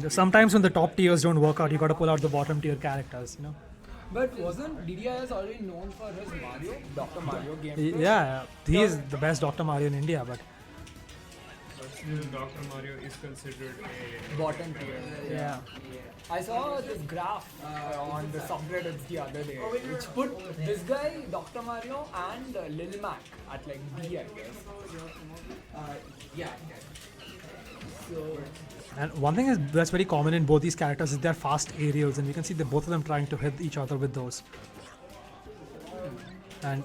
Sometimes when the top tiers don't work out, you got to pull out the bottom tier characters. But wasn't DDIS already known for his Mario, Dr. Mario gameplay? Yeah, he is the best Dr. Mario in India, but Still, Dr. Mario is considered a Bottom tier. yeah. I saw this graph on the subreddits the other day, which put this guy, Dr. Mario, and Lil Mac at like D, I guess. So, And one thing that's very common in both these characters is they're fast aerials, and you can see both of them trying to hit each other with those. And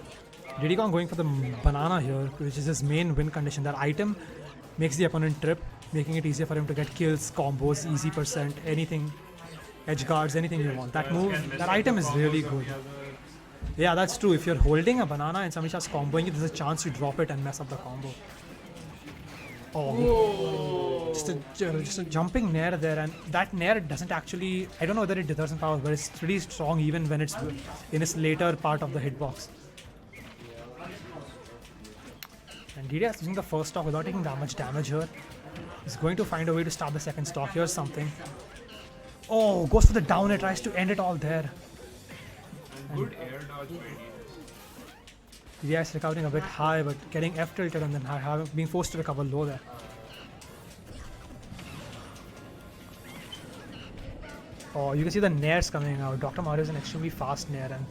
Diddy Kong going for the banana here, which is his main win condition. That item makes the opponent trip, making it easier for him to get kills, combos, easy percent, anything, edge guards, anything you want. That move, that item is really good. Yeah, that's true. If you're holding a banana and somebody starts comboing you, there's a chance to drop it and mess up the combo. Oh, just a jumping nair there, and that nair doesn't actually, I don't know whether it dithers in power, but it's pretty strong even when it's in its later part of the hitbox. And DDIS is using the first stock without taking that much damage here. He's going to find a way to start the second stock. Here's something. Oh, goes for the down air, tries to end it all there. and good air dodge by DDIS recovering a bit high, but getting F tilted and then being forced to recover low there. Oh, you can see the nairs coming out. Dr. Mario is an extremely fast nair, and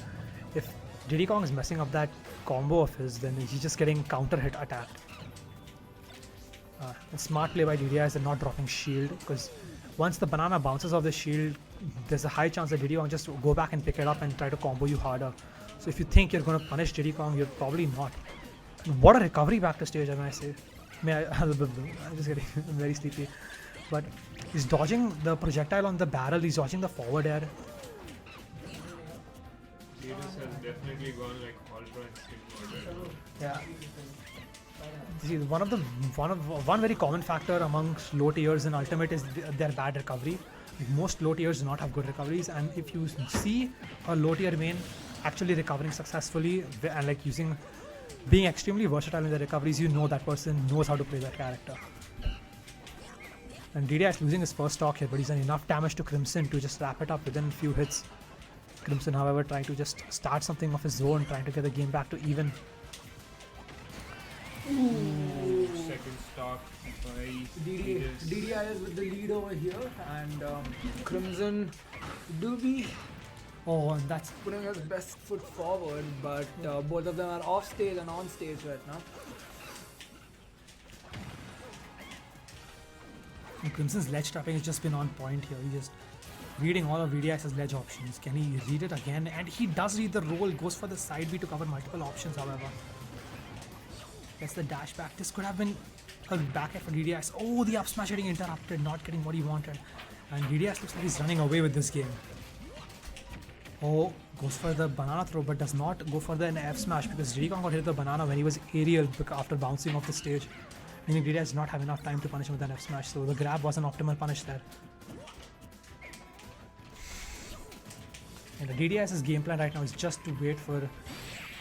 if Diddy Kong is messing up that combo of his, then he's just getting counter hit attacked. A smart play by DDIS and not dropping shield, because once the banana bounces off the shield, there's a high chance that Diddy Kong just go back and pick it up and try to combo you harder. So if you think you're going to punish Diddy Kong, you're probably not. What a recovery back to stage, I may say. I'm just getting very sleepy. But he's dodging the projectile on the barrel, he's dodging the forward air. Diddy has definitely gone like ultra instinct mode. Yeah. See, one very common factor amongst low tiers in Ultimate is their bad recovery. Most low tiers do not have good recoveries, and if you see a low tier main actually recovering successfully and like being extremely versatile in the recoveries, you know that person knows how to play that character. And DDI is losing his first stock here, but he's done enough damage to Krimson to just wrap it up within a few hits. Krimson, however, trying to just start something of his own, trying to get the game back to even. Second stock by DDIS with the lead over here, and Crimson do be Oh, and that's putting his best foot forward, but both of them are off stage and on stage right now. and Crimson's ledge trapping has just been on point here. He just reading all of DDIS's ledge options. Can he read it again? And he does read the roll, goes for the side B to cover multiple options, however. Gets the dash back. This could have been a back air for DDIS. Oh, the up smash getting interrupted, not getting what he wanted. And DDIS looks like he's running away with this game. Oh, goes for the banana throw, but does not go for the F smash because Diddy Kong got hit with the banana when he was aerial after bouncing off the stage. Meaning DDIS does not have enough time to punish him with an F smash, so the grab was an optimal punish there. And the DDIS's game plan right now is just to wait for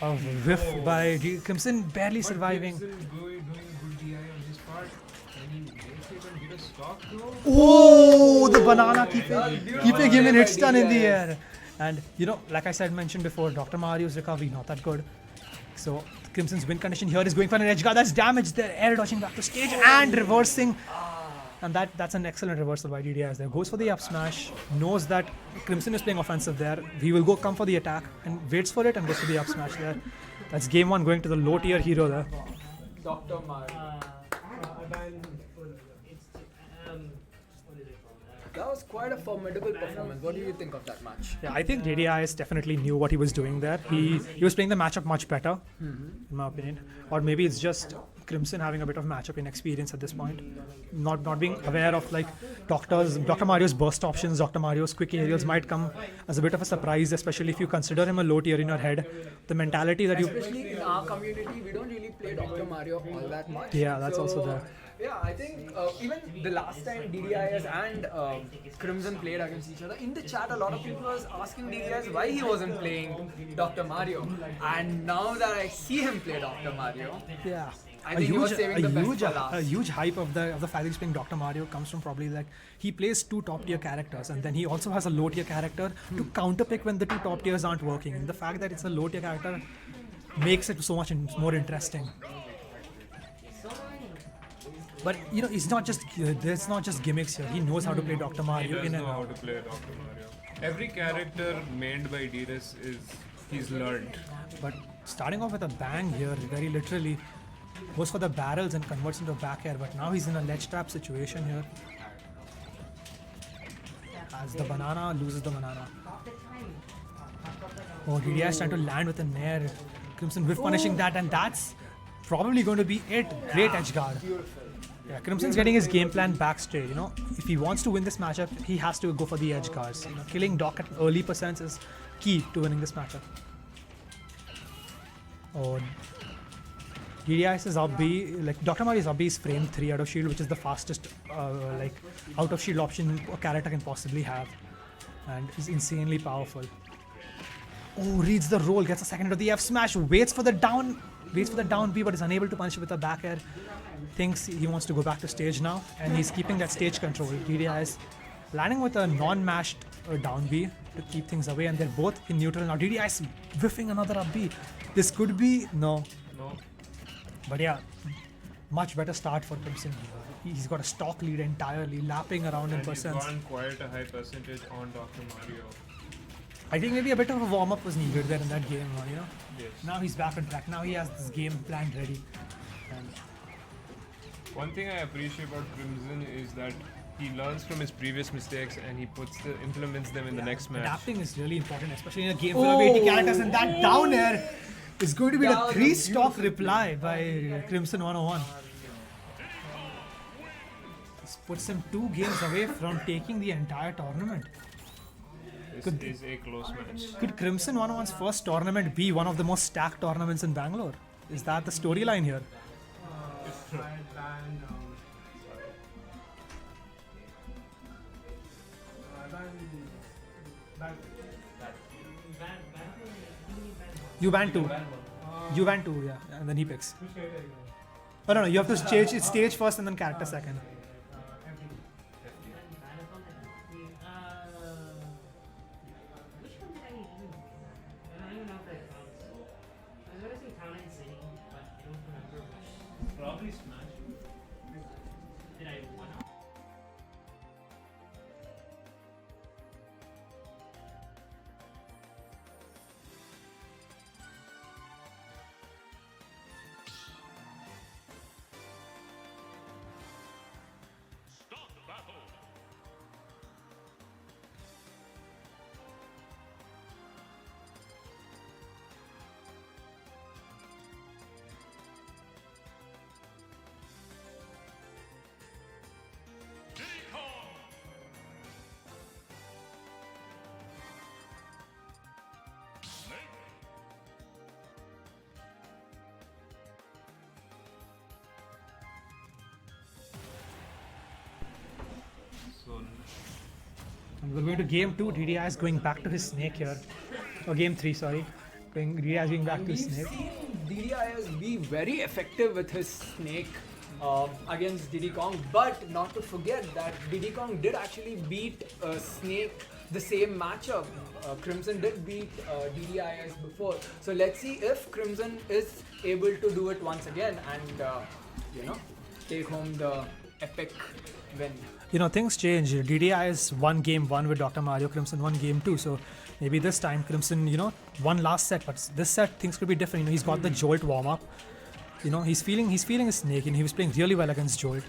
a whiff by Crimson, barely surviving. Crimson doing good DI on his part. Can he make it and get a stock though? Oh, the banana keeping him in hit stun in the air. And like I mentioned before, Dr. Mario's recovery not that good. So Crimson's win condition here is going for an edge guard. That's damage there. Air dodging back to stage and reversing. And that's an excellent reversal by DDIS there. Goes for the up smash, knows that Crimson is playing offensive there. He will come for the attack and waits for it and goes for the up smash there. That's game one going to the low tier hero there. Dr. Mario. That was quite a formidable performance. What do you think of that match? Yeah, I think DDIS definitely knew what he was doing there. He was playing the matchup much better, in my opinion. Or maybe it's just Crimson having a bit of matchup inexperience at this point. Not being aware of like Dr. Mario's burst options, Dr. Mario's quick aerials might come as a bit of a surprise, especially if you consider him a low tier in your head. The mentality that Especially in our community, we don't really play Dr. Mario all that much. Yeah, that's also there. Yeah, I think even the last time DDIS and Crimson played against each other, in the chat a lot of people was asking DDIS why he wasn't playing Dr. Mario. And now that I see him play Dr. Mario, Yeah. I think he was saving the best for last. a huge hype of the fact that he's playing Dr. Mario comes from probably like he plays two top tier characters and then he also has a low tier character to counterpick when the two top tiers aren't working. And the fact that it's a low tier character makes it so much more interesting. But you know, it's not just there's not just gimmicks here. He knows how to play Dr. He Mario does in and know how out. to play Dr. Mario. Every character made by DDIS he's learned. But starting off with a bang here, very literally, goes for the barrels and converts into back air. But now he's in a ledge trap situation here. As the banana loses the banana. Oh, DDIS trying to land with a nair. Krimson whiff punishing that, and that's probably going to be it. Great edge guard. Yeah, Krimson's getting his game plan back straight. You know, if he wants to win this matchup, he has to go for the edge guards. You know, killing Doc at early percents is key to winning this matchup. Oh, DDIS is up B. Like Dr. Mario's up B is frame 3 out of shield, which is the fastest like out of shield option a character can possibly have, and is insanely powerful. Oh, reads the roll, gets a second into the F smash, waits for the down B, but is unable to punish it with a back air. Thinks he wants to go back to stage now, and he's keeping that stage control. DDIS landing with a non-mashed down B to keep things away, and they're both in neutral now. DDIS whiffing another up B. This could be no. But yeah, much better start for Krimson. He's got a stock lead entirely, lapping around in And he's percents. gone quite a high percentage on Dr. Mario. I think maybe a bit of a warm-up was needed there in that game, you know. Yes. Now he's back on track. Now he has this game planned ready. And One thing I appreciate about Krimson is that he learns from his previous mistakes and he implements them in the next match. adapting is really important, especially in a game full of 80 characters. And that down air is going to be the That was 3-stock reply by Krimson101. This puts him 2 games away from taking the entire tournament. This is a close match. Could Krimson101's first tournament be one of the most stacked tournaments in Bangalore? Is that the storyline here? You ban 2. You ban 2, yeah, and then he picks. Oh no, you have to stage first and then character second. Probably Smash. Did I one up? So And we're going to game 2. DDIS going back to his snake here. Or game 3, sorry. DDIS going back to his We've snake. seen DDIS be very effective with his snake against Diddy Kong, but not to forget that Diddy Kong did actually beat Snake the same matchup. Krimson did beat DDIS before, so let's see if Krimson is able to do it once again and take home the epic win. You know, things change. DDIS won game 1 with Dr. Mario, Krimson won game 2. So maybe this time Krimson, won last set, but this set things could be different. He's got the Jolt warm up. He's feeling his snake, and he was playing really well against Jolt.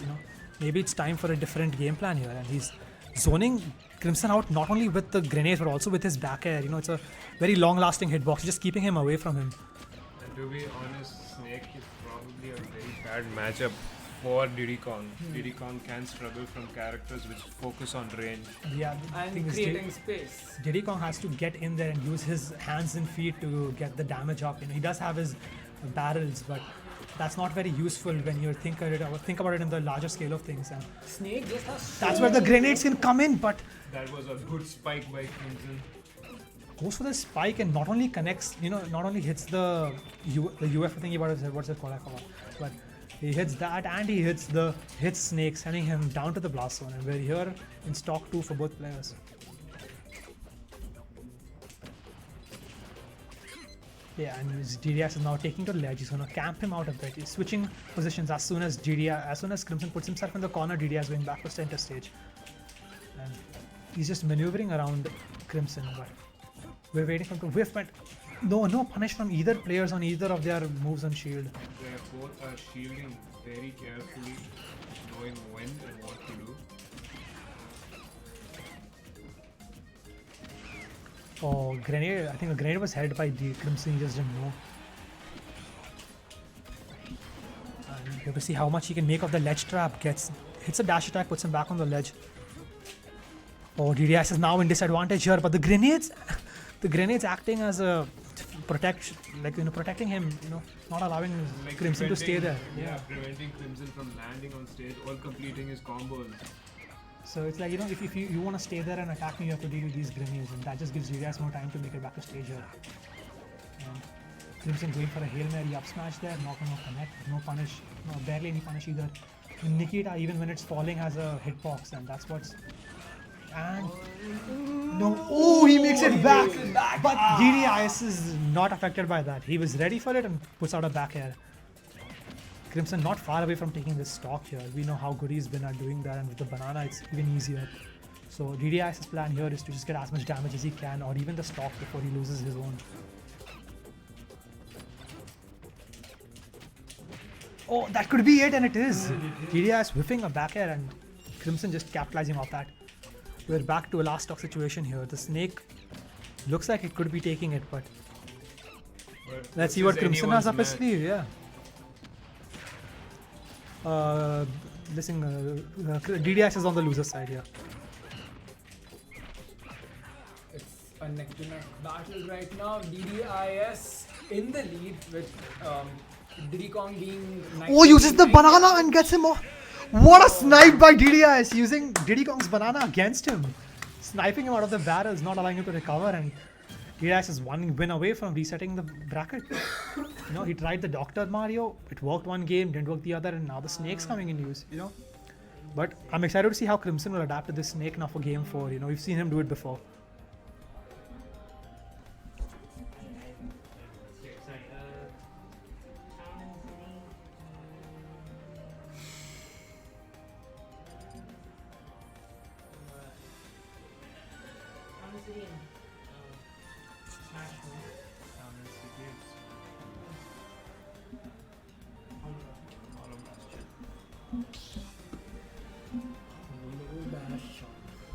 Maybe it's time for a different game plan here, and he's zoning Krimson out not only with the grenades but also with his back air. It's a very long-lasting hitbox, just keeping him away from him. And to be honest, Snake is probably a very bad matchup for Diddy Kong. Diddy Kong can struggle from characters which focus on range. Yeah, the thing And is, creating space. Diddy Kong has to get in there and use his hands and feet to get the damage up. He does have his barrels, but that's not very useful when you think about it in the larger scale of things. And Snake just has that's where the grenades can come in, but That was a good spike by Crimson. goes for the spike and not only connects, not only hits the UF thing about it, what's it called, I forgot, but He hits that and he hits Snake, sending him down to the blast zone. And we're here in stock 2 for both players. Yeah, and DDIS is now taking to the ledge. He's gonna camp him out a bit. He's switching positions as soon as Crimson puts himself in the corner. DDIS going back to center stage, and he's just maneuvering around Crimson. But we're waiting for him to whiff. But no punish from either players on either of their moves on shield. They both are shielding very carefully, knowing when and what to do. Oh, grenade! I think a grenade was held by the Crimson. He just didn't know. And you have to see how much he can make of the ledge trap. Hits a dash attack, puts him back on the ledge. Oh, DDIS is now in disadvantage here, but the grenades acting as a protecting him. Not allowing Crimson to stay there. Yeah, preventing Crimson from landing on stage or completing his combos. So it's like, if you want to stay there and attack me, you have to deal with these grenades, and that just gives DDIS more time to make it back to stage here. And Crimson going for a Hail Mary up smash there, not gonna connect, no punish, barely any punish either. And Nikita, even when it's falling, has a hitbox, and that's what's... And... No, oh, he makes it back! But DDIS is not affected by that. He was ready for it and puts out a back air. Crimson not far away from taking this stock here. We know how good he's been at doing that, and with the banana it's even easier. So DDIS's plan here is to just get as much damage as he can, or even the stock, before he loses his own. Oh, that could be it, and it is! DDIS whiffing a back air and Crimson just capitalizing off that. We're back to a last stock situation here. The Snake looks like it could be taking it, but let's see what Crimson has up his sleeve, yeah. DDIS is on the loser side here. It's a neck-to-neck battle right now. DDIS in the lead with Diddy Kong being... Oh, uses the banana and gets him off. What a snipe by DDIS, using Diddy Kong's banana against him. Sniping him out of the barrels, not allowing him to recover, and DDIS is one win away from resetting the bracket. He tried the Dr. Mario, it worked one game, didn't work the other, and now the Snake's coming in use, But I'm excited to see how Crimson will adapt to this Snake now for game 4, we've seen him do it before.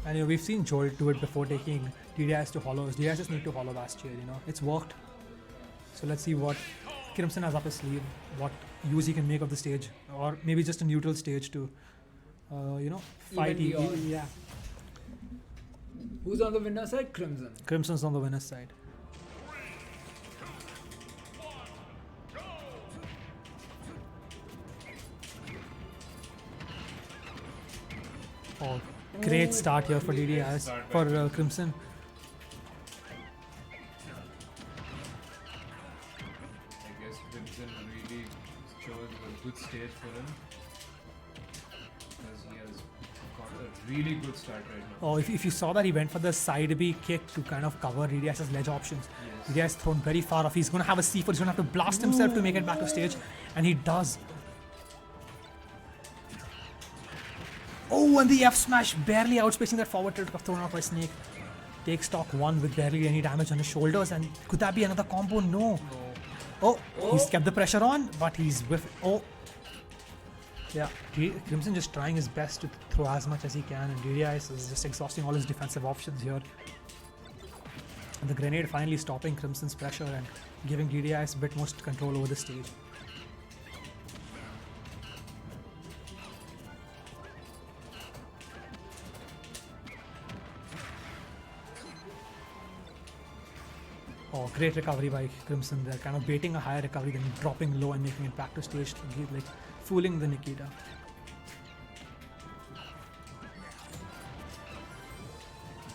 And we've seen Jolt do it before, taking DDIS to hollows. DDIS just need to hollow last year, It's worked. So let's see what Krimson has up his sleeve, what use he can make of the stage, or maybe just a neutral stage to, fight. Yeah. Who's on the winner side? Crimson. Crimson's on the winner's side. Oh, great start here for DDIS, for Crimson. I guess Crimson really chose a good stage for him, because he has got a really good start right now. Oh, if you saw that, he went for the side B kick to kind of cover DDIS's ledge options. Yes. DDIS thrown very far off. He's going to have a C4, he's going to have to blast himself to make it back to stage, and he does. Oh, and the F smash barely outspacing that forward tilt thrown out by Snake. Takes stock 1 with barely any damage on his shoulders, and could that be another combo? No. Oh, he's kept the pressure on, but he's with. Oh. Yeah, Krimson just trying his best to throw as much as he can, and DDIS is just exhausting all his defensive options here. And the grenade finally stopping Crimson's pressure and giving DDIS a bit more control over the stage. Oh, great recovery by Crimson. They're kind of baiting a higher recovery, then dropping low and making it back to stage, like fooling the Nikita.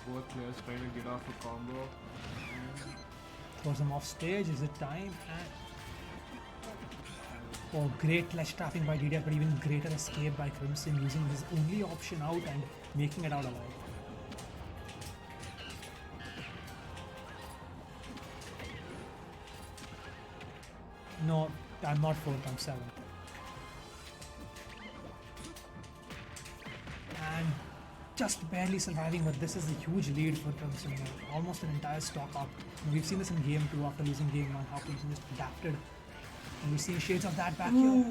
Both players trying to get off a combo. Throws him off stage. Is it time? And Oh, great ledge trapping by DDIS, but even greater escape by Krimson, using his only option out and making it out alive. No, I'm not 4th, I'm 7th. And just barely surviving, but this is a huge lead for Crimson. Almost an entire stock up. We've seen this in game 2 after losing game 1, how Crimson just adapted. And we're seeing shades of that back here.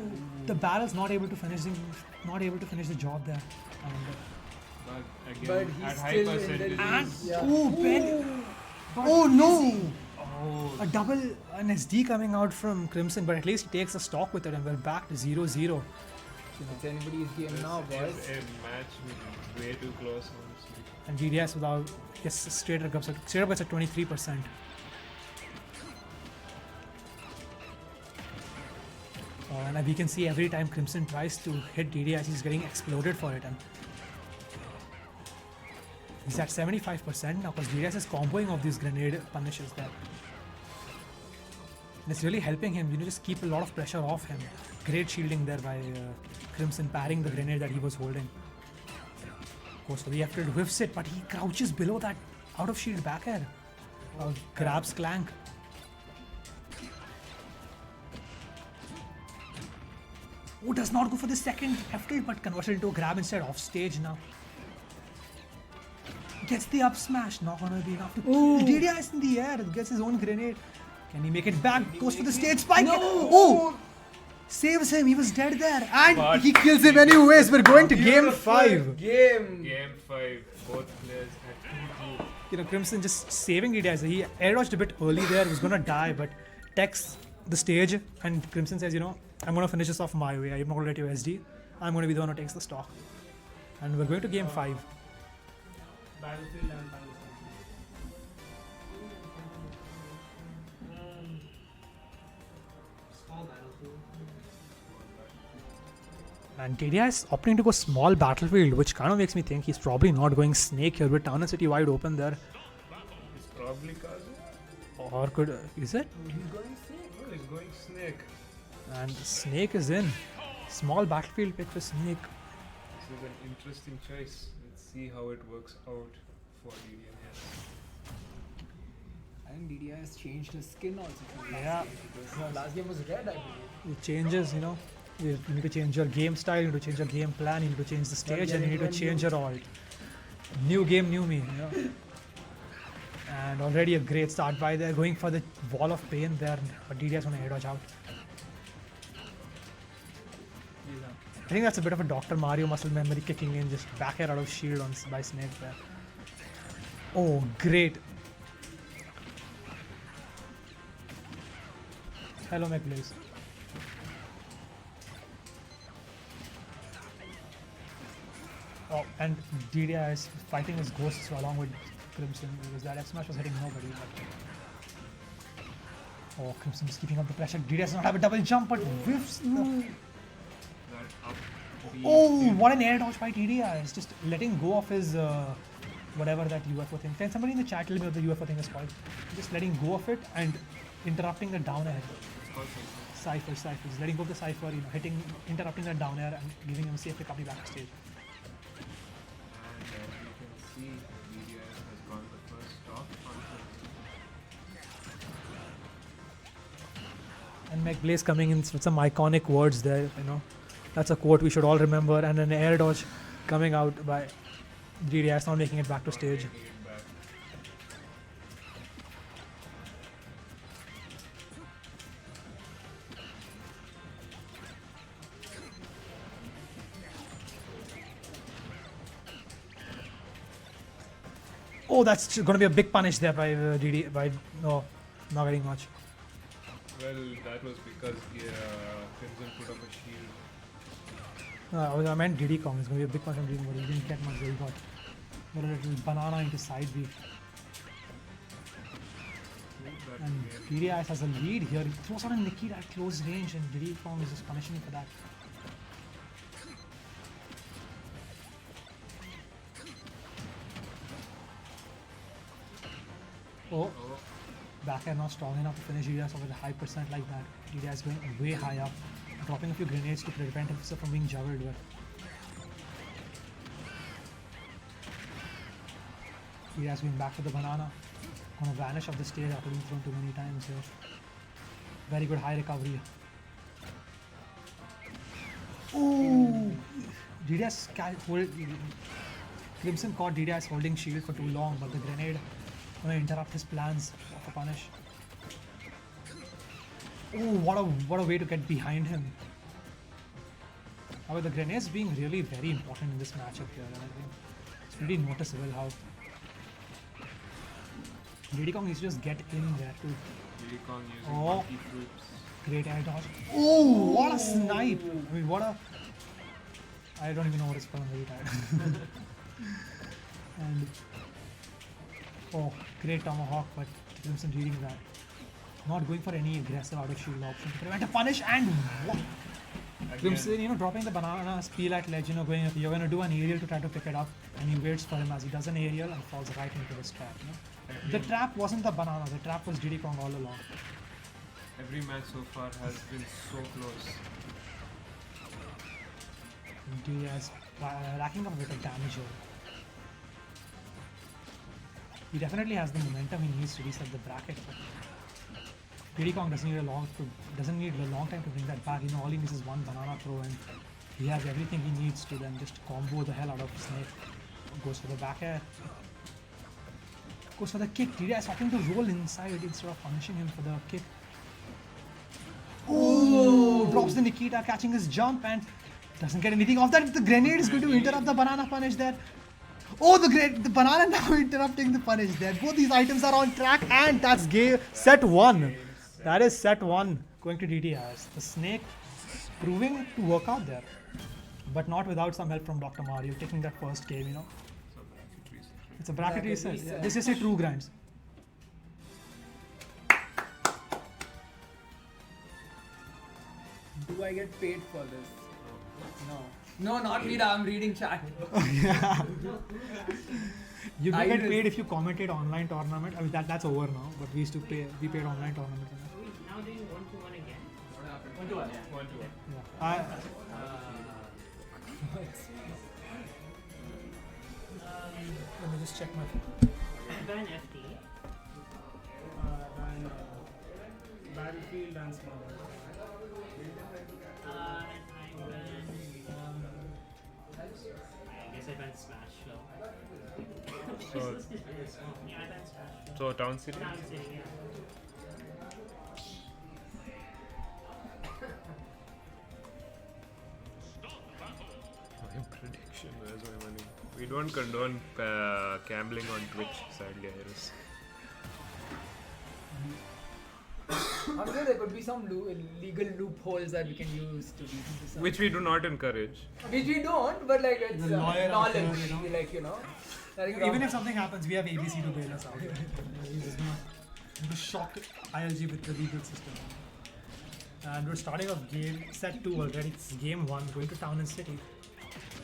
The barrel's not able to finish the job there. And, But again, But at he's high still in the percentage. lead. Yeah. oh, Ben! Oh no! A double, an SD coming out from Crimson, but at least he takes a stock with it, and we're back to 0-0. It's anybody's game now, boys. It's a match with way too close, honestly. And DDIS without, yes, straight up gets at 23%. And we can see every time Crimson tries to hit DDIS, he's getting exploded for it. And he's at 75% now because DDIS is comboing of these grenade punishes there. And it's really helping him, just keep a lot of pressure off him. Great shielding there by Crimson, parrying the grenade that he was holding. Goes for the F-tilt, whiffs it, but he crouches below that out of shield back air. Grabs Clank. Oh, does not go for the second F-tilt, but converts it into a grab instead, off stage now. Gets the up smash, not gonna be enough to kill. DDIS in the air, gets his own grenade. Can he make it back? Goes for the stage spike. Oh! Saves him, he was dead there. And But he kills him anyways. We're going to game 5. Game. Game 5, both players at 2-2. Crimson just saving DDIS. He air dodged a bit early there, he was gonna die, but techs the stage, and Crimson says, I'm gonna finish this off my way. I'm not gonna let you SD. I'm gonna be the one who takes the stock. And we're going to game 5. Battlefield and Battlefield. Small Battlefield. And DDIS opting to go small battlefield, which kind of makes me think he's probably not going snake here with Town and City wide open there. It's probably Kazu. Or could, is it? He's going snake. Oh, he's going snake. And Snake is in. Small battlefield pick for Snake. This is an interesting choice. Let's see how it works out for DDIS. I think DDIS changed his skin also from last Yeah. game. Because last game was red, I believe. It changes, You need to change your game style, you need to change your game plan, you need to change the stage, and you need to change your alt. New game, new me. And already a great start by there, going for the wall of pain there, but DDIS on a head dodge out. I think that's a bit of a Dr. Mario muscle memory kicking in, just back air out of shield by Snake there. Oh, great. Hello, McBlaze. Oh, and DDI is fighting his ghosts along with Crimson because that F smash was hitting nobody. But oh, Crimson is keeping up the pressure. DDI does not have a double jump, but whiffs the. That up B. Oh, what an air dodge by DDI! Is just letting go of his whatever that UFO thing. Can somebody in the chat tell me what the UFO thing is called? Just letting go of it and interrupting the down air. Cypher. Just letting go of the Cypher, interrupting that down air and giving him a safe recovery backstage. And as you can see, DDIS has gone the first stop on And McBlaze coming in with some iconic words there, That's a quote we should all remember. And an air dodge coming out by DDIS, not making it back to stage. taking it back. Oh, that's going to be a big punish there by DD. No, not getting much. Well, that was because Crimson put up a shield. I meant Diddy Kong. It's going to be a big punish from Diddy, but he didn't get much. He got a little banana into side B. That And DDIS has a lead here. He throws out a Nikki at close range, and Diddy Kong is just punishing him for that. Oh, back air not strong enough to finish DDIS with a high percent like that. DDIS going way high up. dropping a few grenades to prevent himself from being juggled with. He has been back to the banana. Gonna vanish off the stage after being thrown too many times here. Very good high recovery. Ooh! DDIS Crimson caught DDIS holding shield for too long, but the grenade gonna interrupt his plans of a punish. Ooh, what a way to get behind him. However, the grenades being really very important in this matchup here, and I think it's pretty noticeable how Diddy Kong needs to just get in there too. Diddy Kong using Oh. monkey troops. Great air dodge. Oh, what a snipe! I mean, what a... I don't even know what it's called, I'm very tired. And... Oh, great tomahawk, but Crimson reading that. Not going for any aggressive out of shield option to prevent a punish, and what? Crimson, you know, dropping the banana peel at ledge, you know, going, you're going to do an aerial to try to pick it up, and he waits for him as he does an aerial and falls right into this trap, you know. The trap wasn't the banana, the trap was Diddy Kong all along. Every match so far has been so close. Diddy is racking up a bit of damage here. He definitely has the momentum he needs to reset the bracket. Diddy Kong doesn't need a long time to bring that back. You know, all he needs is one banana throw, and he has everything he needs to then just combo the hell out of Snake. Goes for the back air. Goes for the kick. Diddy is opting to roll inside instead of punishing him for the kick. Oh! Drops the Nikita, catching his jump, and doesn't get anything off that. The grenade is going to interrupt the banana punish there. Oh, the banana now interrupting the punish there. Both these items are on track, and that's set 1. That is set 1 going to DDIS. The Snake proving to work out there, but not without some help from Dr. Mario taking that first game, you know. It's a bracket reset. Yeah, this is a true grinds. Do I get paid for this? No. No, not me. I'm reading chat. You I get will- paid if you commentate online tournament. I mean that's over now, but we used to pay. We paid online tournament. You know? Are we now doing 1-1 again? 1-1. Yeah. Let me just check my phone. Ban FT. Battlefield and Small. And I ban. I guess I ban Smash Flow. So- Yeah, I ban Smash Flow. So Town City? Town City, yeah. My prediction, where's my money? We don't condone gambling on Twitch, sadly, Iris. I'm sure there could be some legal loopholes that we can use to do some. Which we do not encourage. Which we don't, but like it's The lawyer knowledge, out there, you know. like you know. Like, Even if something happens, we have ABC to bail us out. He's just going to shock ILG with the legal system. And we're starting off set 2 already. It's game 1, going to Town and City,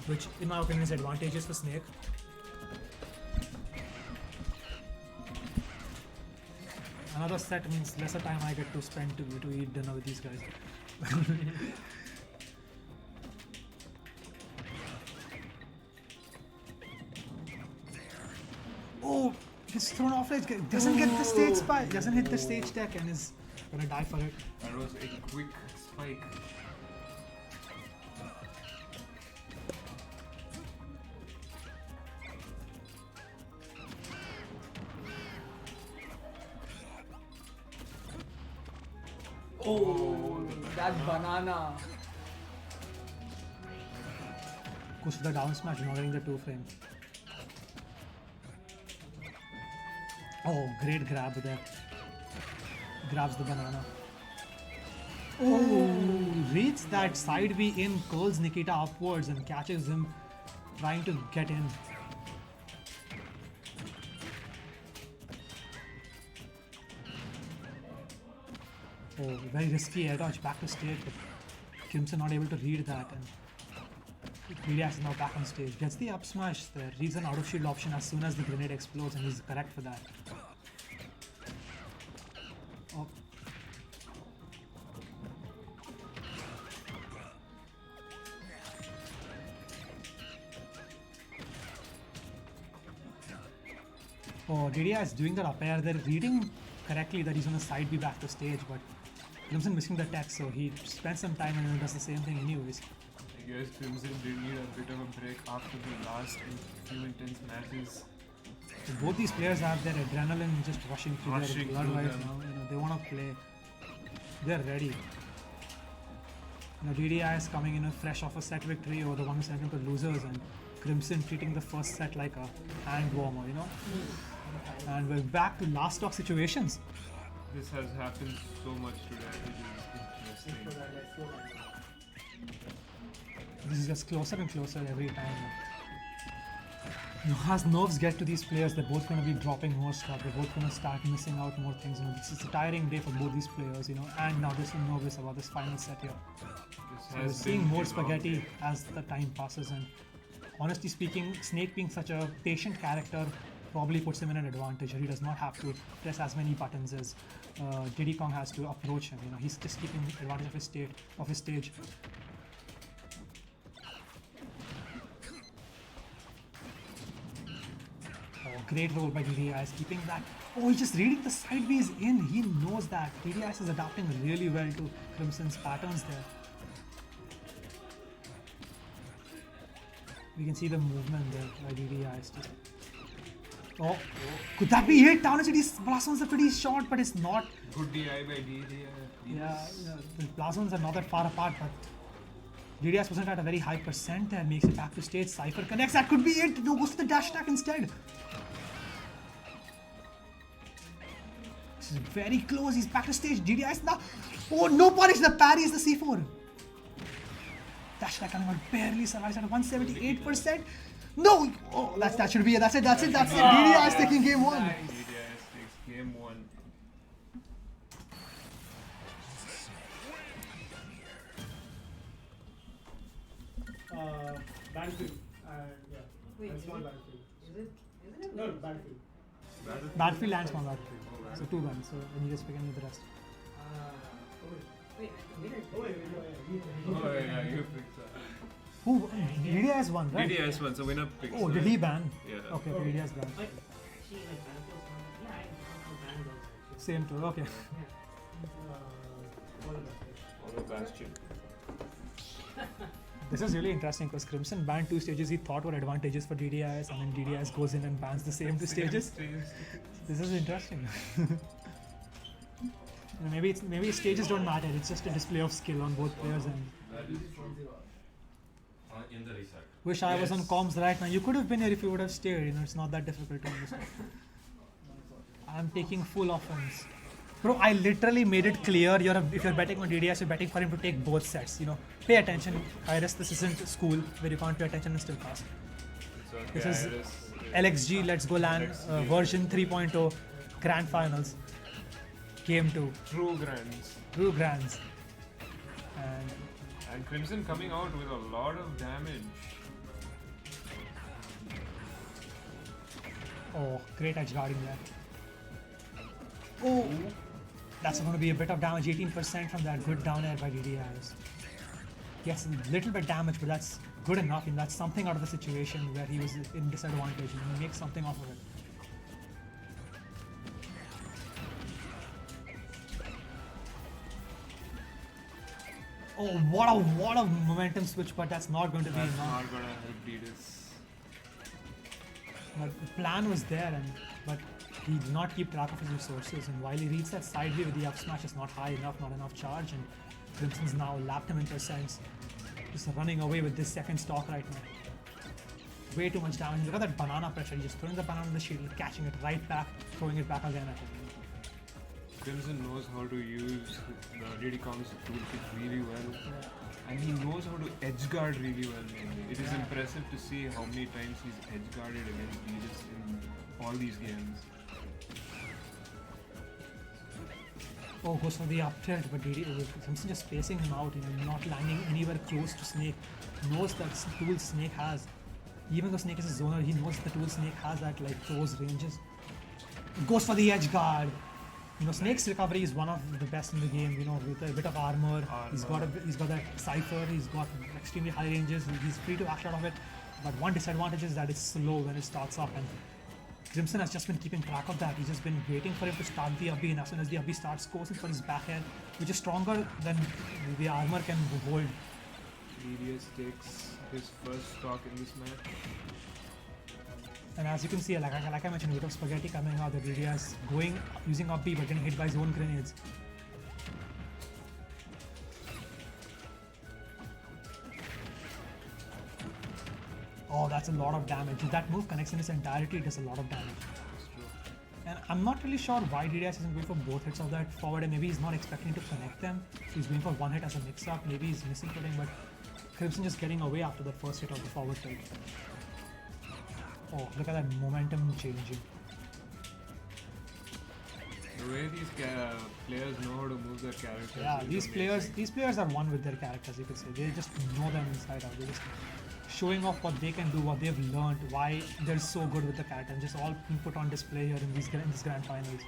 which in my opinion is advantageous for Snake. Another set means lesser time I get to spend to eat dinner with these guys. Oh, he's thrown off ledge. Doesn't get the stage spy. Doesn't hit the stage deck and is gonna die for it. That was a quick spike. oh, that banana. Goes for the down smash, not getting the 2 frame. Oh, great grab there. Grabs the banana. Oh, reads that side B in, curls Nikita upwards and catches him trying to get in. Oh, very risky air dodge back to stage, but Crimson not able to read that, and DDIS is now back on stage. Gets the up smash there, reads an out of shield option as soon as the grenade explodes, and he's correct for that. Oh. Oh, DDI is doing that up air. They're reading correctly that he's on the side B back to stage, but Krimson missing the tech, so he spends some time and then does the same thing anyways. I guess Crimson did need a bit of a break after the last few intense matches. So both these players have their adrenaline just rushing through Rushing their blood through right them. now. You know, they want to play. They're ready. You know, DDI is coming in fresh off a set victory over the one who sent him to losers, and Krimson treating the first set like a hand warmer, you know. And we're back to last stock situations. This has happened so much today, it is interesting. This is just closer and closer every time. You know, as nerves get to these players, they're both going to be dropping more stuff. They're both going to start missing out more things. You know, this is a tiring day for both these players. You know, and now they're so nervous about this final set here. So we're seeing more spaghetti as the time passes. And honestly speaking, Snake being such a patient character probably puts him in an advantage. He does not have to press as many buttons as Diddy Kong has to approach him. You know, he's just keeping advantage of his stage. Great role by DDIS, keeping that. Oh, he's just reading the side B's in. He knows that. DDIS is adapting really well to Krimson's patterns there. We can see the movement there by DDIS. Oh, could that be it? Town City's Blast-Ons are pretty short, but it's not. Good DI by DDI. Yeah, the Blast-Ons are not that far apart, but DDIS wasn't at a very high percent there. Makes it back to stage. Cypher connects. That could be it. No, goes to the dash attack instead. This is very close. He's back to stage. DDIS now. Oh, no punish. The parry is the C4. Dash attack coming out. Barely survives at 178%. No. Oh, that should be it. That's it. DDIS taking game one. DDIS takes game one. Battlefield. Yeah. Wait, And is small it- battlefield. Isn't it? No, Battlefield. Battlefield and small battlefield. So two guns. So then you just pick any of the rest. Wait, I didn't. Oh, wait. Oh yeah, you picked that. Who? DDIS won, right? DDIS won, so winner picks. Oh, did he ban? Yeah. Okay, DDIS ban. Like, actually, like Bangalore. Yeah, I know Bangalore. Same too. Okay. All the Bastion. This is really interesting because Krimson banned two stages he thought were advantageous for DDIS, and then DDIS goes in and bans the same two stages. This is interesting. Maybe stages don't matter. It's just a display of skill on both players. And In the reset. wish I was on comms right now. You could have been here if you would have stayed. You know, it's not that difficult to understand. I'm taking full offense. Bro, I literally made it clear if you're betting on DDS, you're betting for him to take both sets. You know, pay attention. Iris, this isn't school where you can't pay attention and still pass. This is LXG Let's Go LAN version 3.0 Grand Finals. Game 2. True grands. True Grands. And Crimson coming out with a lot of damage. Oh, great edge guarding there. Oh, that's going to be a bit of damage. 18% from that. Good down air by DDIS. Yes, a little bit damage, but that's good enough. And that's something out of the situation where he was in disadvantage. And he makes something off of it. Oh, what a momentum switch, but that's not going to be That's enough. not gonna help Didis. But the plan was there, but he did not keep track of his resources. And while he reads that side B with the up smash, it's not high enough, not enough charge. And Crimson's now lapped him in percents. Just running away with this second stock right now. Way too much damage. Look at that banana pressure. He's just throwing the banana in the shield, catching it right back, throwing it back again at him. Crimson knows how to use the Diddy Kong's toolkit really well. And he knows how to edge guard really well. It is impressive to see how many times he's edge guarded against Didis in all these games. Oh, goes for the up tilt, but Crimson just spacing him out, not landing anywhere close to Snake. Knows that tool Snake has. Even though Snake is a zoner, he knows the tool Snake has at like those ranges. Goes for the edge guard. Snake's recovery is one of the best in the game. With a bit of armor. He's got that cipher. He's got extremely high ranges. He's free to act out of it. But one disadvantage is that it's slow when it starts up, and Crimson has just been keeping track of that. He's just been waiting for him to start the Abhi, and as soon as the Abhi starts, goes in for his back air, which is stronger than the armor can hold. DDIS takes his first stock in this match. And as you can see, like I mentioned, bit of spaghetti coming out. The DDIS going, using Abhi, but getting hit by his own grenades. Oh, that's a lot of damage. If that move connects in its entirety, it does a lot of damage. That's true. And I'm not really sure why DDIS isn't going for both hits of that forward, and maybe he's not expecting to connect them. He's going for one hit as a mix-up. Maybe he's missing putting, but Crimson just getting away after that first hit of the forward tilt. Oh, look at that momentum changing. The way these players know how to move their characters. Yeah, is these players are one with their characters, you could say. They just know them inside out. They're just showing off what they can do, what they've learned, why they're so good with the character, and just all being put on display here in this grand finals.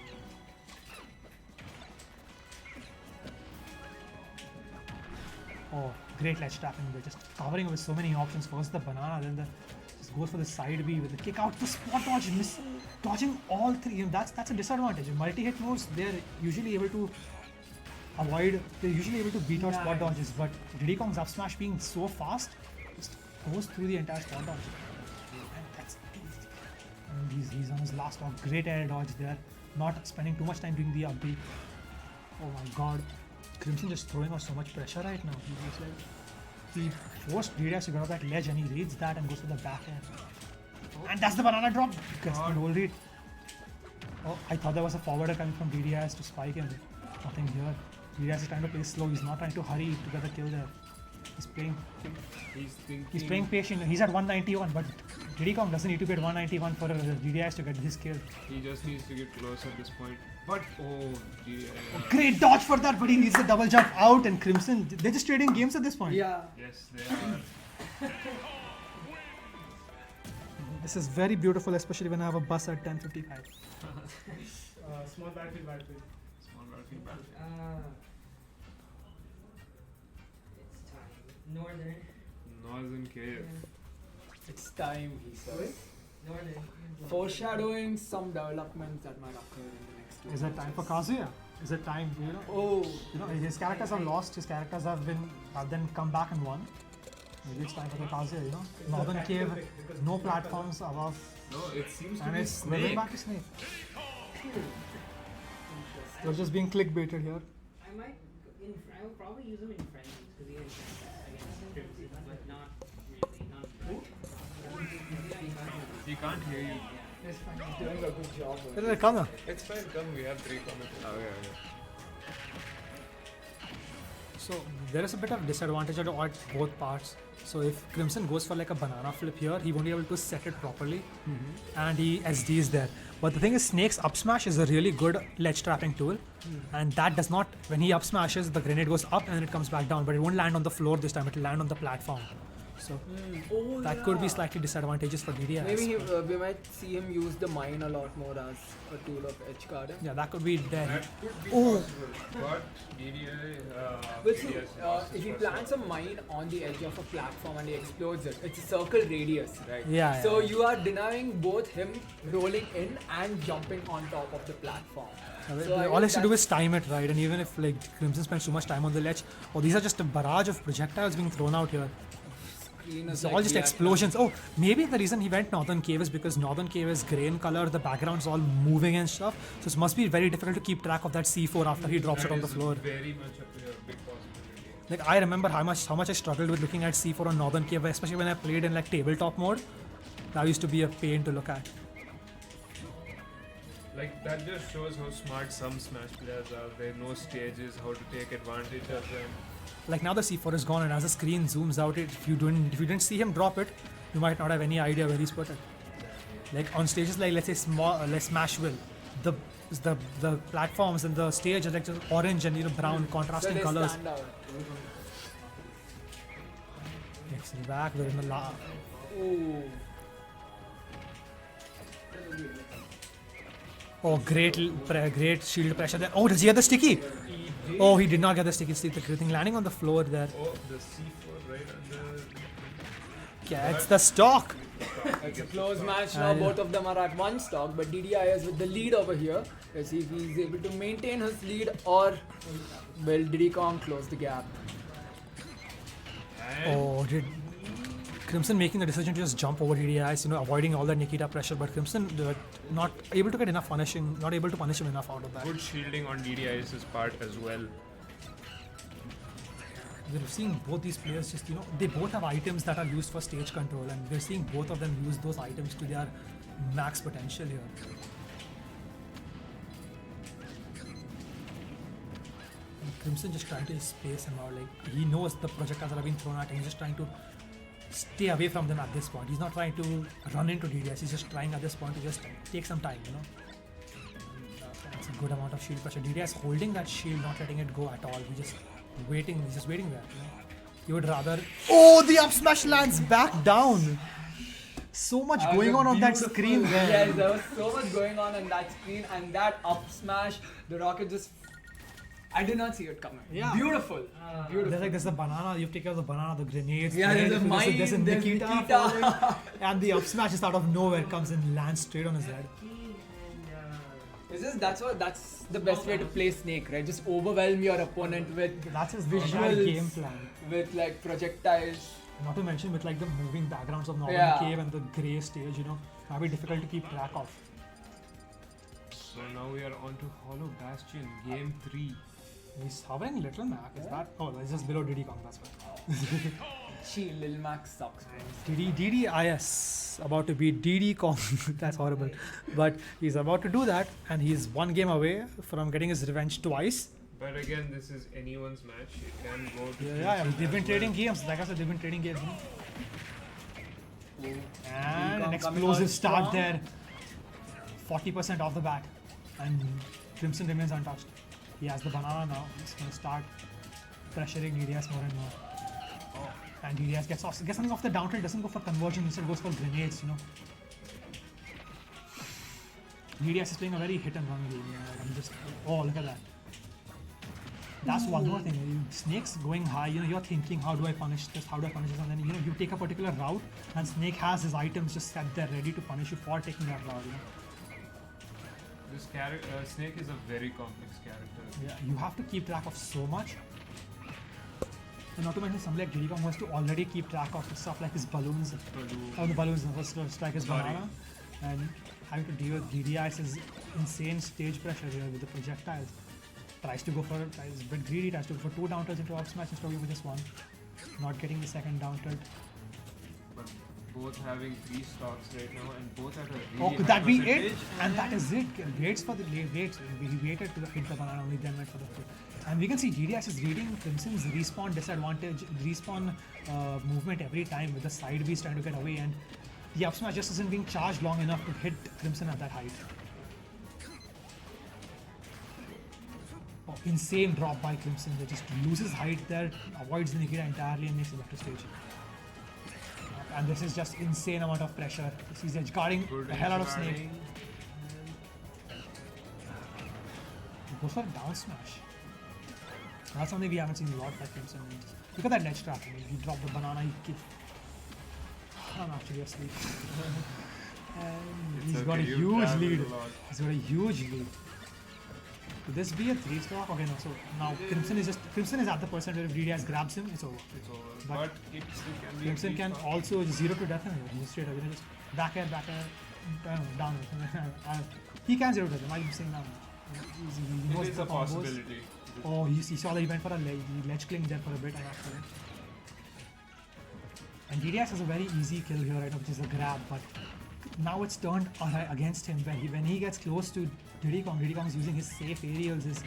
Oh, great ledge trapping. They're just covering with so many options. First the banana, then the just goes for the side B with the kick out, the spot dodge, dodging all three. And that's a disadvantage. In multi-hit moves, they're usually able to avoid. They're usually able to beat out spot dodges. But Diddy Kong's up smash being so fast, just goes through the entire spot dodge. And that's and he's on his last one. Great air dodge there. Not spending too much time doing the up B. Oh my god. Crimson just throwing out so much pressure right now. He's like, he forced DDIS to get off that ledge and he reads that and goes to the back end. And that's the banana drop. Gets the whole read. Oh, I thought there was a forwarder coming from DDIS to spike him. Nothing here. DDIS is trying to play slow. He's not trying to hurry to get the kill there. He's playing. He's playing patient. He's at 191, but Diddy Kong doesn't need to get 191 for DDIS to get his kill. He just needs to get close at this point. But DDIS. Great dodge for that, but he needs the double jump out. And Crimson, they're just trading games at this point. Yeah. Yes, they are. This is very beautiful, especially when I have a bus at 10:55. Small battlefield. Small battlefield battle. It's time. Northern cave. It's time, he says. Northern. Foreshadowing some developments that might occur in the next 2 Is it time for Kazuya? Is it time, Oh, his characters have lost, his characters have then come back and won. Maybe it's time for the Kazuya, Northern Cave, no platforms above, No, it seems to and be it's moving Snake. back to Snake. You're just being clickbaited here. I will probably use him in friendlies because he has against but not really. He can't hear you. he's doing a good job. Come. It's fine, come, we have 3 comments. Okay. So there is a bit of disadvantage at both parts. So if Crimson goes for like a banana flip here, he won't be able to set it properly, and he SDs there. But the thing is, Snake's up smash is a really good ledge trapping tool, and that does not. When he up smashes, the grenade goes up and then it comes back down, but it won't land on the floor this time. It will land on the platform. So that could be slightly disadvantageous for DDIS. Maybe we might see him use the mine a lot more as a tool of edge guarding. Yeah, that could be there. That could be Oh. possible. But But see, DDIS lost if he his plants a mine on the edge of a platform and he explodes it, it's a circle radius, right? Yeah, So yeah. you are denying both him rolling in and jumping on top of the platform. So I All he has guess to do is time it right, and even if like Crimson spends too much time on the ledge, these are just a barrage of projectiles being thrown out here. screen is It's like all just react- explosions. Oh, maybe the reason he went Northern Cave is because Northern Cave is grey in color, the background's all moving and stuff. So it must be very difficult to keep track of that C4 after he drops it on the floor. Very much a big possibility. Like I remember how much I struggled with looking at C4 on Northern Cave, especially when I played in like tabletop mode. That used to be a pain to look at. Like that just shows how smart some Smash players are. They know stages, how to take advantage of them. Like now the C4 is gone, and as the screen zooms out, if you didn't see him drop it, you might not have any idea where he's put it. Like on stages like let's say Smashville, the platforms and the stage are like just orange and brown So contrasting they colors. stand out. Next back, we're in the Ooh. Oh, great shield pressure there. Oh, does he get the sticky? Oh, he did not get the sticky. See the thing landing on the floor there. Oh, the C4 right under. Gets the stock. It's a close match now. Both of them are at one stock, but DDIS with the lead over here. Let's see if he's able to maintain his lead or will Diddy Kong close the gap. Oh, did Krimson making the decision to just jump over DDIS, avoiding all that Nikita pressure, but Krimson not able to get enough punishing, not able to punish him enough out of that. Good shielding on DDIS's part as well. We're seeing both these players just, they both have items that are used for stage control, and we're seeing both of them use those items to their max potential here. And Krimson just trying to space him out, like he knows the projectiles that have been thrown at him, he's just trying to stay away from them at this point. He's not trying to run into DDS, he's just trying at this point to just take some time, That's a good amount of shield pressure. DDS holding that shield, not letting it go at all. He's just waiting there. He would rather. Oh, the up smash lands back down. So much going on that screen there. Yes, there was so much going on that screen, and that up smash, the rocket just. I did not see it coming. Yeah. Beautiful. Beautiful. There's the banana, you've taken out the banana, the grenades. Yeah, there's a mine, there's Nikita. Nikita. And the up smash just out of nowhere comes and lands straight on his head. That's the best way to play Snake, right? Just overwhelm your opponent with That's his visuals, game plan. with like projectiles. Not to mention with like the moving backgrounds of Northern Yeah. Cave and the grey stage, might be difficult to keep track of. So now we are on to Hollow Bastion, game 3. He's hovering Little Mac, is that? Oh, it's just below Diddy Kong, that's why. Lil Max sucks, man. DDIS about to beat Diddy Kong. That's horrible. But he's about to do that, and he's one game away from getting his revenge twice. But again, this is anyone's match. It can go to Yeah, Krimson they've been as trading well. games. Like I said, they've been trading games. And an Kong coming explosive on start strong. there. 40% off the bat. And Krimson remains untouched. He has the banana now. He's going to start pressuring DDS more and more. And DDS gets something off the down tilt, doesn't go for conversion, instead goes for grenades, DDS is playing a very hit and run game. Oh, look at that. That's one more thing. Snakes going high, you're thinking, how do I punish this, and then, you take a particular route, and Snake has his items just set there ready to punish you for taking that route, This Snake is a very complex character. Yeah, you have to keep track of so much. And not to mention somebody like Diddy Kong wants to already keep track of stuff like his balloons. The balloons, first strike his banana. And having to deal with DDI's insane stage pressure here with the projectiles. Tries to a bit greedy, tries to go for 2 down tilts into up smash instead of with just 1. Not getting the second down tilt. But both having 3 stocks right now, and both at a really Oh, could high that be it? percentage. And that is it. Waits for the waits. He waited to hit the banana, only then went for the hit. And we can see DDS is reading Crimson's respawn disadvantage, respawn movement every time with the side B's trying to get away, and the up smash just isn't being charged long enough to hit Krimson at that height. Oh, insane drop by Krimson. They just loses height there, avoids the Nikita entirely, and makes it back to stage. And this is just insane amount of pressure. He's edge guarding Good the hell out of edge Snake. guarding. He goes for a down smash. That's something we haven't seen a lot by Crimson. Look at that ledge trap. He dropped the banana. I'm actually asleep. And he's got a You huge traveled lead. a lot. He's got a huge lead. Could this be a 3-stock? Okay, no. So now Crimson is at the percent where if DDS grabs him, it's over. It's over. But But it still can be a Crimson can 3-stock. also 0 to death him. He's straight up. Just back air, down. He can 0 to death him. I'm saying now. He knows It is the a combos. possibility. Oh, he saw that he went for a ledge cling there for a bit on accident. And DDS has a very easy kill here, right, which is a grab, but now it's turned against him when he gets close to Diddy Kong. Diddy Kong is using his safe aerials, his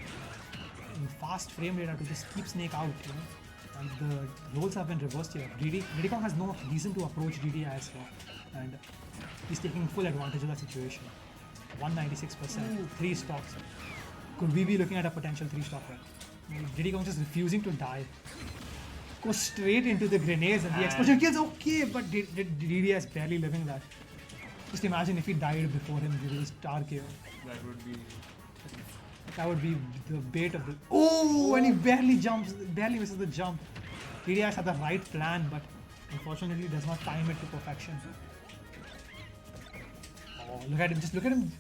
fast frame data to just keep Snake out, And the roles have been reversed here. Diddy Kong has no reason to approach DDIS here, and he's taking full advantage of that situation. 196%, 3 stocks. Could we be looking at a potential 3-stock here? Diddy Kong just refusing to die. Goes straight into the grenades and the explosion kills. Okay, but DDS barely living that. Just imagine if he died before him due to the star kill. That would be the bait of the. Oh, and he barely misses the jump. DDS had the right plan, but unfortunately does not time it to perfection. Oh, look at him! Just look at him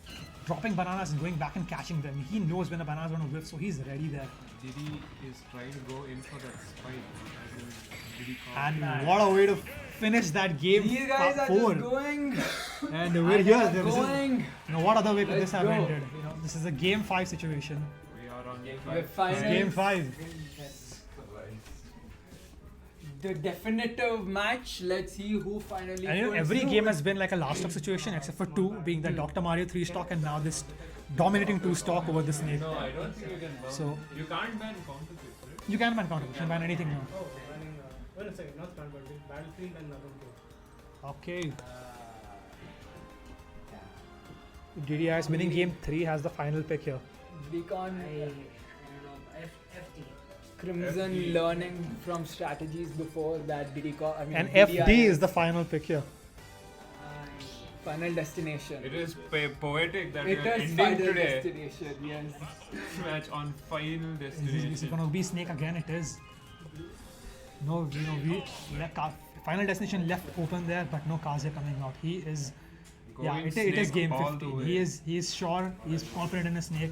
dropping bananas and going back and catching them. He knows when a banana's going to whiff, so he's ready there. Diddy is trying to go in for that spike. As in Diddy Kong. And what a way to finish that game! These guys are 4. just going. And we're here. Are This is, going. what other way could Let's this have go. ended? This is a game 5 situation. We are on game We're 5. finals. Game 5. The definitive match. Let's see who finally. And pulls every through. game has been like a last stock situation, except for 2 being the Dr. Mario 3 stock, and now this dominating 2 stock over the Snake. No, I don't think you can ban. So You can't ban counterfeits, right? you can ban counter, you can ban anything now. Oh, running. Wait a second, not Battlefield. Battlefield and Naruto. Okay. DDIS winning game 3 has the final pick here. Beacon I don't know. FT. Crimson FD. learning from strategies before that Diddy And FD is the final pick here. final destination. It is poetic that It we are is ending final today destination, yes. match on final Is it destination. gonna be Snake again? It is. No, we final destination left open there, but no Kaze coming out. He is. Yeah, Going it is Snake game all 50. the way. He is sure. He is confident in his Snake.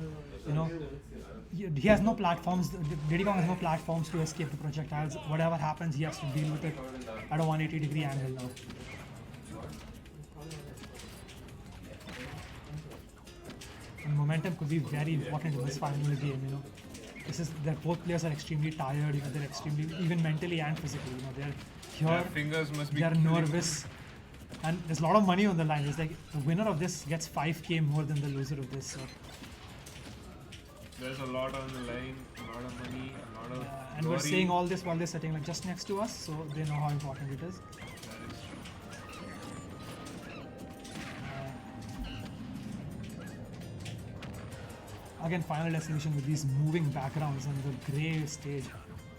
He has no platforms. Diddy Kong has no platforms to escape the projectiles. Whatever happens, he has to deal with it at a 180-degree angle now. And momentum could be very important in this final game. This is that both players are extremely tired. They're extremely, even mentally and physically. They're Their here. fingers must be. They're clicking. nervous. And there's a lot of money on the line. It's like the winner of this gets 5k more than the loser of this. So, There's a lot on the line, a lot of money, a lot of. and we're glory. saying all this while they're sitting like just next to us, so they know how important it is. That is true. Again, final destination with these moving backgrounds and the grey stage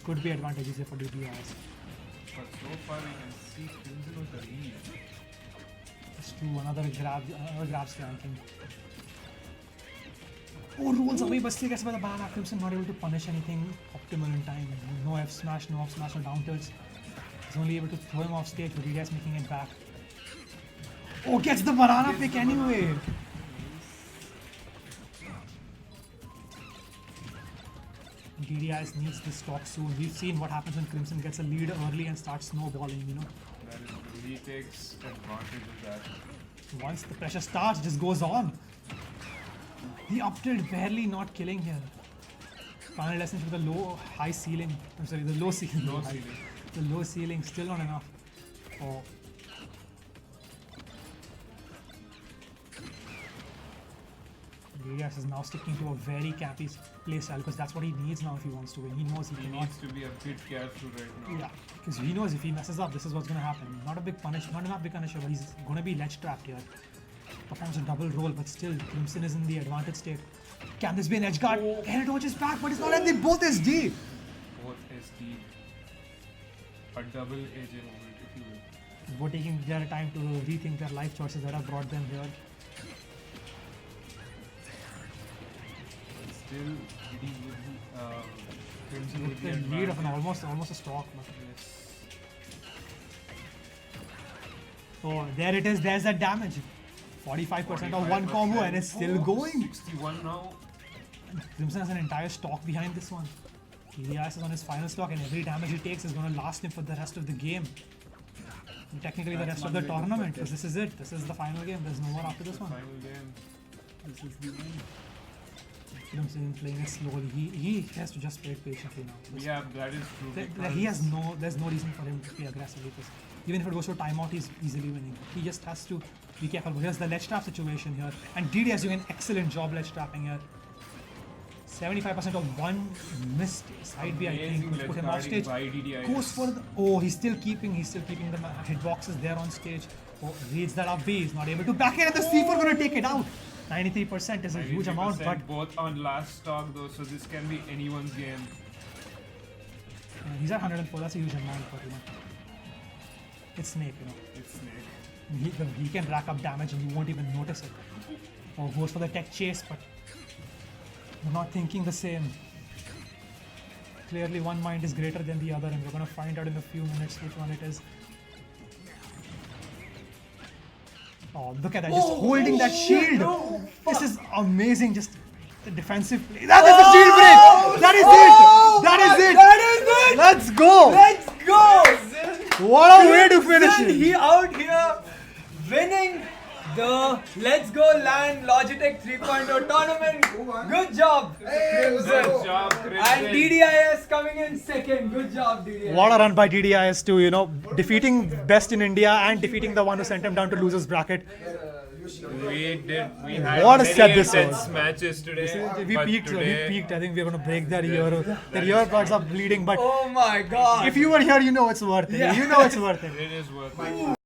could be advantageous here for DDIS. But so far we can see Crimson with the lead. Just to another grab slanking. Oh, rolls away, but still gets by the banana. Crimson not able to punish anything optimal in time. No F smash, no up smash, no down tilts. He's only able to throw him off stage, but DDIS making it back. Oh, gets the banana pick anyway. DDIS needs this stock soon. We've seen what happens when Crimson gets a lead early and starts snowballing. That is true. He takes advantage of that. Once the pressure starts, just goes on. The up tilt barely not killing here. Final destination with the high ceiling. I'm sorry, the low ceiling. Low High. ceiling. The low ceiling, still not enough. Oh. DDIS is now sticking to a very campy playstyle because that's what he needs now if he wants to win. He knows he He cannot. needs to be a bit careful right now. Yeah, because he knows if he messes up, this is what's going to happen. Not a big punish, not enough big punisher, but he's going to be ledge trapped here. Performs a double roll, but still, Crimson is in the advantage state. Can this be an edge guard? Heritage is back, but it's not, and they both SD. Both SD. A double AJ moment, if you will. Both taking their time to rethink their life choices that have brought them here. Still, Diddy with the Crimson with With the the lead of an advantage. almost a stock. But Yes. oh, there it is. There's that damage. 45% of one combo, and it's still going. 61 now. Crimson has an entire stock behind this one. DDIS is on his final stock, and every damage he takes is going to last him for the rest of the game. And technically, the rest of the tournament, because this is it. This is the final game. There's no more after this one. Final game. This is the end. Crimson playing it slowly. He has to just play it patiently now. Yeah, that is true. He has there's no reason for him to play aggressively because even if it goes to timeout, he's easily winning. He just has to be careful. Here's the ledge trap situation here, and DD is doing an excellent job ledge trapping here. 75% of one missed side B, I think, Amazing which put him off ledge guarding stage. by DDIS. Goes for the he's still keeping the hitboxes there on stage. Oh, reads that up B. He's not able to back it, and the C4 gonna take it out. 93% is a huge amount, 93% but both on last stock though, so this can be anyone's game. he's at 104. That's a huge amount, but it's Snake, It's Snake. He can rack up damage and you won't even notice it. Or goes for the tech chase, but we're not thinking the same. Clearly one mind is greater than the other, and we're gonna find out in a few minutes which one it is. Oh, look at that, just holding that shield. This is amazing, just the defensive play. That is the shield break! That is it! That is it! That is it! Let's go! Let's go! What a way to finish Crimson, it! He out here winning the Let's Go LAN Logitech 3.0 tournament. Good job, Crimson. Good job, Crimson. And DDIS coming in second. Good job, DDIS. What a run by DDIS too, you know, defeating best in India and defeating the one who sent him down to losers bracket. We had What a many set this intense was. matches today. We but peaked, today, we peaked. I think we're gonna break their ear. Their earbuds are bleeding, but Oh my god. if you were here, you know it's worth it. Yeah. You know it's worth it. It is worth it.